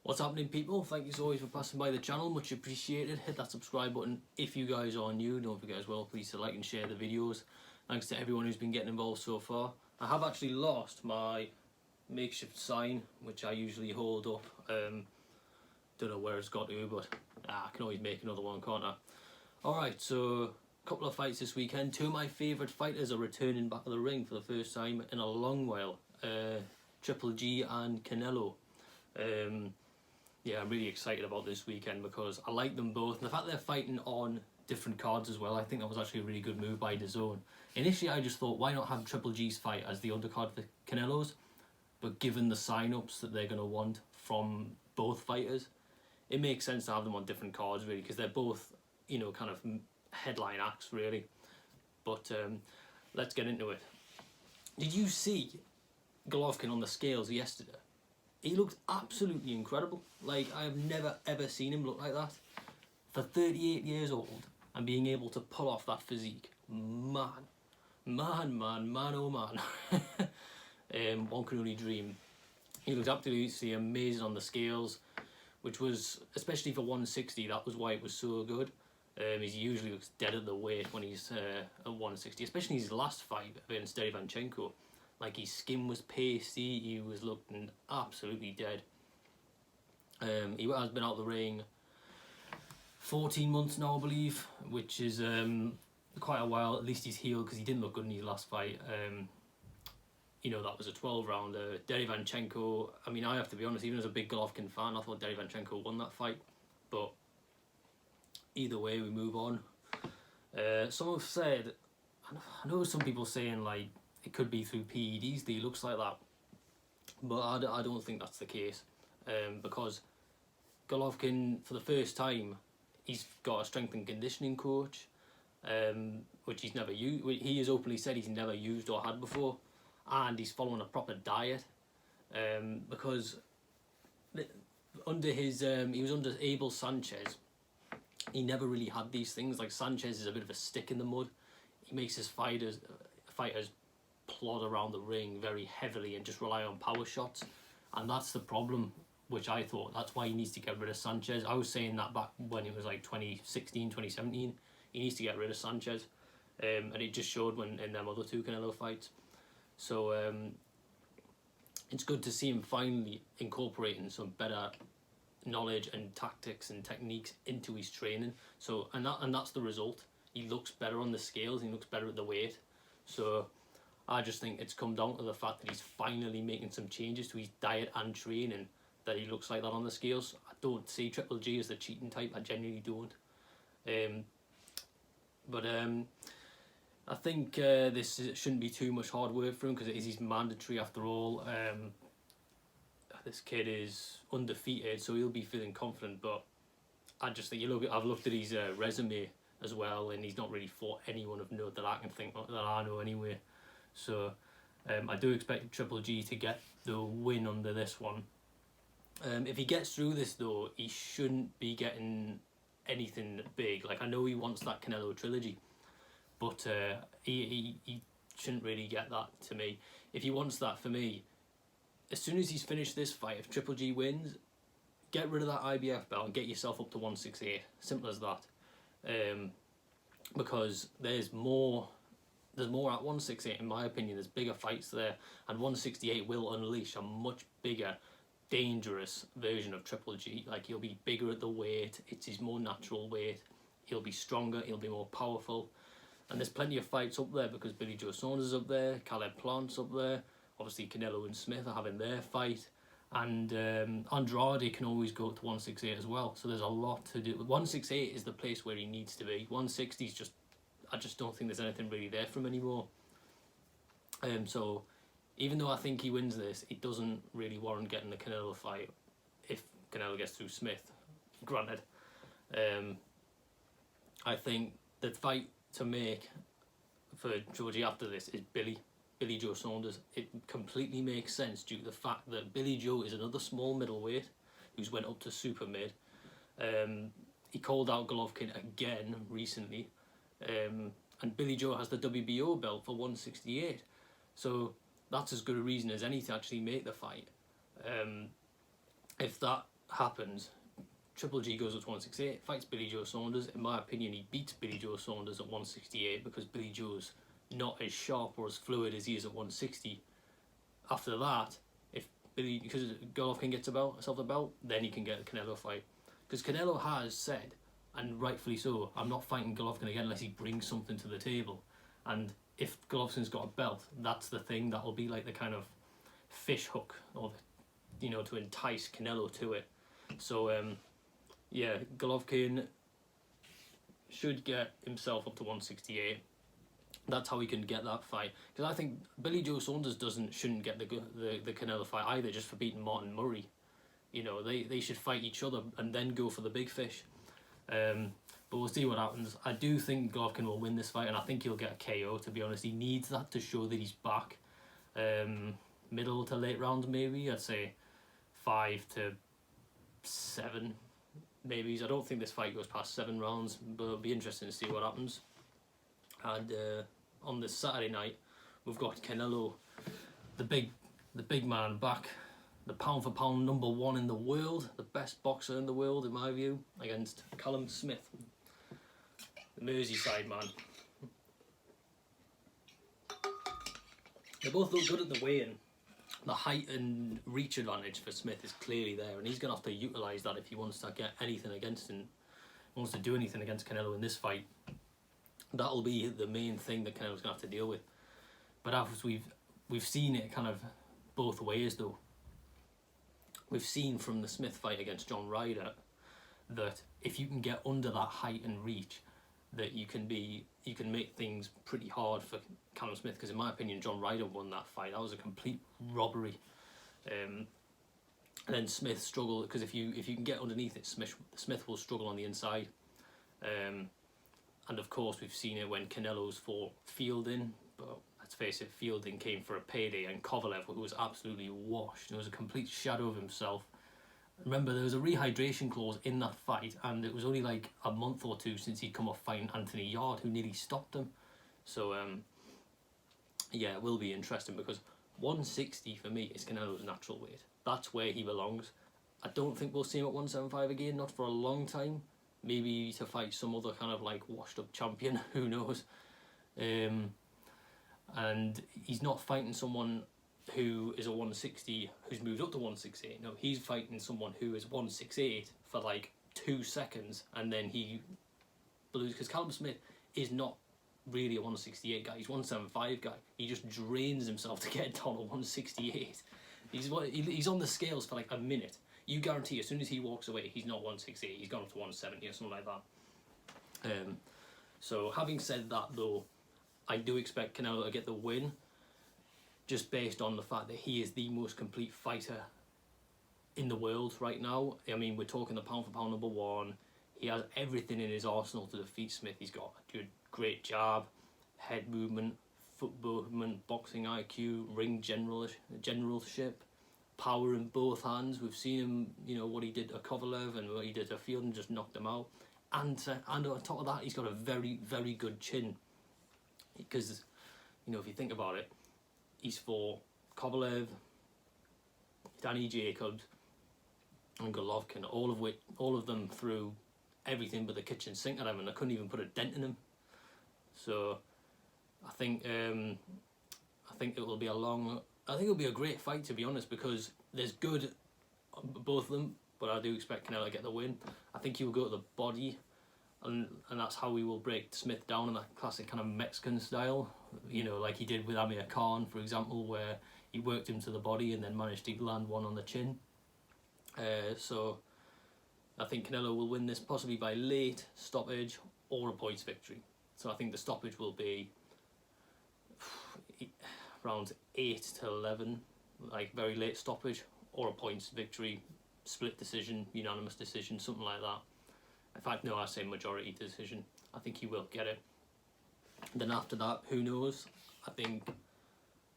What's happening, people? Thank you so much for passing by the channel, much appreciated. Hit that subscribe button if you guys are new. Don't forget as well, please to like and share the videos. Thanks to everyone who's been getting involved so far. I have actually lost my makeshift sign, which I usually hold up. Don't know where it's got to, but I can always make another one, can't I? Alright, so a couple of fights this weekend. Two of my favourite fighters are returning back to the ring for the first time in a long while. Triple G and Canelo. Yeah, I'm really excited about this weekend because I like them both, and the fact they're fighting on different cards as well, I think that was actually a really good move by DAZN. Initially I just thought, why not have Triple G's fight as the undercard for Canelo's, but given the sign-ups that they're going to want from both fighters, it makes sense to have them on different cards really, because they're both, you know, kind of headline acts really. But let's get into it. Did you see Golovkin on the scales yesterday? He looked absolutely incredible. Like, I have never ever seen him look like that. For 38 years old and being able to pull off that physique, man, oh man. One can only dream. He looked absolutely amazing on the scales, which was, especially for 160, that was why it was so good. He usually looks dead at the weight when he's at 160, especially his last fight against Derevyanchenko. Like, his skin was pasty, he was looking absolutely dead. He has been out of the ring 14 months now, I believe, which is quite a while. At least he's healed, because he didn't look good in his last fight. You know, that was a 12-rounder. Derevyanchenko, I mean, I have to be honest, even as a big Golovkin fan, I thought Derevyanchenko won that fight. But either way, we move on. Some have said, I know some people saying, like, it could be through PEDs that he looks like that, but I don't think that's the case, because Golovkin, for the first time, he's got a strength and conditioning coach, which he's never used. He has openly said he's never used or had before, and he's following a proper diet, because under his he was under Abel Sanchez. He never really had these things. Like, Sanchez is a bit of a stick in the mud. He makes his fighters plod around the ring very heavily and just rely on power shots, and that's the problem, which I thought that's why he needs to get rid of Sanchez. I was saying that back when it was like 2016, 2017, he needs to get rid of Sanchez, and it just showed when in them other two Canelo fights. So it's good to see him finally incorporating some better knowledge and tactics and techniques into his training. So and that's the result. He looks better on the scales, he looks better at the weight. So I just think it's come down to the fact that he's finally making some changes to his diet and training, that he looks like that on the scales. I don't see Triple G as the cheating type, I genuinely don't. But I think this shouldn't be too much hard work for him, because it is mandatory after all. This kid is undefeated, so he'll be feeling confident, but I just think, I've looked at his resume as well, and he's not really fought anyone of note that I can think of, that I know anyway. So I do expect Triple G to get the win under this one. If he gets through this though, he shouldn't be getting anything big. Like, I know he wants that Canelo trilogy, but he shouldn't really get that, to me. If he wants that, for me, as soon as he's finished this fight, if Triple G wins, get rid of that IBF belt and get yourself up to 168. Simple as that. Because there's more at 168, in my opinion. There's bigger fights there, and 168 will unleash a much bigger, dangerous version of Triple G. Like, he'll be bigger at the weight, it's his more natural weight, he'll be stronger, he'll be more powerful, and there's plenty of fights up there, because Billy Joe Saunders is up there, Caleb Plant's up there, obviously Canelo and Smith are having their fight, and Andrade can always go to 168 as well. So there's a lot to do. 168 is the place where he needs to be. 160 is just, I just don't think there's anything really there for him anymore. So even though I think he wins this, it doesn't really warrant getting the Canelo fight if Canelo gets through Smith, granted. I think the fight to make for Georgie after this is Billy Joe Saunders. It completely makes sense due to the fact that Billy Joe is another small middleweight who's went up to super mid. He called out Golovkin again recently, and Billy Joe has the WBO belt for 168, so that's as good a reason as any to actually make the fight. If that happens, Triple G goes up to 168, fights Billy Joe Saunders. In my opinion, he beats Billy Joe Saunders at 168 because Billy Joe's not as sharp or as fluid as he is at 160. After that, because Golovkin gets himself the belt, then he can get a Canelo fight. Because Canelo has said, and rightfully so, I'm not fighting Golovkin again unless he brings something to the table. And if Golovkin's got a belt, that's the thing. That'll be like the kind of fish hook, or to entice Canelo to it. So yeah, Golovkin should get himself up to 168. That's how he can get that fight. Because I think Billy Joe Saunders shouldn't get the Canelo fight either, just for beating Martin Murray. They should fight each other and then go for the big fish. But we'll see what happens. I do think Golovkin will win this fight, and I think he'll get a KO, to be honest. He needs that to show that he's back. Middle to late rounds, maybe. I'd say 5 to 7, maybe. I don't think this fight goes past 7 rounds, but it'll be interesting to see what happens. And on this Saturday night, we've got Canelo, the big man, back, the pound for pound #1 in the world, the best boxer in the world in my view, against Callum Smith, the Merseyside man. They both look good at the weigh-in. The height and reach advantage for Smith is clearly there, and he's going to have to utilise that if he wants to get anything against him, wants to do anything against Canelo in this fight. That'll be the main thing that Canelo's going to have to deal with. But as we've seen it kind of both ways though. We've seen from the Smith fight against John Ryder that if you can get under that height and reach, that you can make things pretty hard for Callum Smith, because in my opinion John Ryder won that fight. That was a complete robbery. And then Smith struggled, because if you can get underneath it, Smith will struggle on the inside. And of course we've seen it when Canelo's for Fielding, but let's face it, Fielding came for a payday, and Kovalev, who was absolutely washed, it was a complete shadow of himself. Remember, there was a rehydration clause in that fight, and it was only like a month or two since he'd come off fighting Anthony Yard, who nearly stopped him. So yeah, it will be interesting, because 160 for me is Canelo's natural weight. That's where he belongs. I don't think we'll see him at 175 again, not for a long time. Maybe to fight some other kind of like washed up champion, who knows. And he's not fighting someone who is a 160 who's moved up to 168. No, he's fighting someone who is 168 for like 2 seconds, and then he blows, because Callum Smith is not really a 168 guy, he's a 175 guy. He just drains himself to get down to 168. He's on the scales for like a minute. You guarantee as soon as he walks away, he's not 168, he's gone up to 170 or something like that. So having said that though, I do expect Canelo to get the win, just based on the fact that he is the most complete fighter in the world right now. I mean, we're talking the pound for pound #1. He has everything in his arsenal to defeat Smith. He's got a great jab, head movement, foot movement, boxing IQ, ring generalship, power in both hands. We've seen him, what he did to Kovalev and what he did to Fielding, just knocked him out. And on top of that, he's got a very, very good chin. Because, if you think about it, he's for Kovalev, Danny Jacobs, and Golovkin, all of them threw everything but the kitchen sink at him, and they couldn't even put a dent in him. So I think it will be a great fight, to be honest, because there's good both of them, but I do expect Canelo to get the win. I think he will go to the body, and that's how we will break Smith down in that classic kind of Mexican style, like he did with Amir Khan, for example, where he worked him to the body and then managed to land one on the chin. So I think Canelo will win this, possibly by late stoppage or a points victory. So I think the stoppage will be rounds 8 to 11, like very late stoppage, or a points victory, split decision, unanimous decision, something like that. In fact, no, I say majority decision. I think he will get it. Then after that, who knows? I think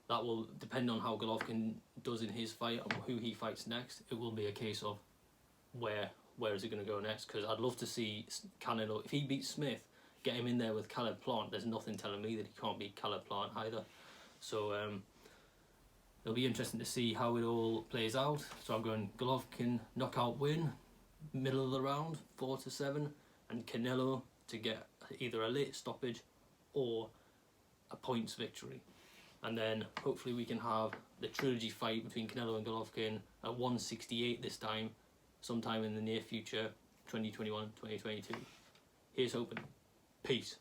that will depend on how Golovkin does in his fight and who he fights next. It will be a case of where is he going to go next, because I'd love to see Canelo, if he beats Smith, get him in there with Caleb Plant. There's nothing telling me that he can't beat Caleb Plant either. So It'll be interesting to see how it all plays out. So I'm going Golovkin knockout win, middle of the round, 4-7, and Canelo to get either a late stoppage or a points victory. And then hopefully we can have the trilogy fight between Canelo and Golovkin at 168 this time, sometime in the near future, 2021, 2022. Here's hoping. Peace.